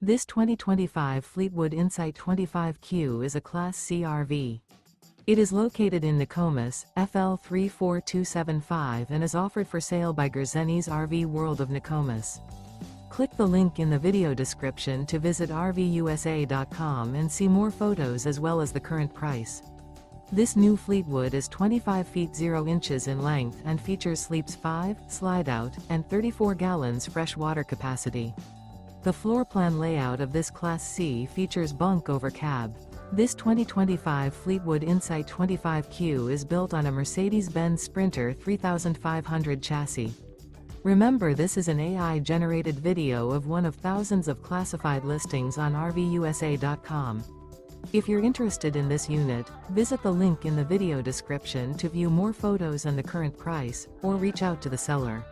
This 2025 Fleetwood Insight 25Q is a Class C RV. It is located in Nokomis, FL 34275 and is offered for sale by Gerzeny's RV World of Nokomis. Click the link in the video description to visit RVUSA.com and see more photos as well as the current price. This new Fleetwood is 25 feet 0 inches in length and features sleeps 5, slide-out, and 34 gallons fresh water capacity. The floor plan layout of this Class C features bunk over cab. This 2025 Fleetwood Insight 25Q is built on a Mercedes-Benz Sprinter 3500 chassis. Remember, this is an AI-generated video of one of thousands of classified listings on RVUSA.com. If you're interested in this unit, visit the link in the video description to view more photos and the current price, or reach out to the seller.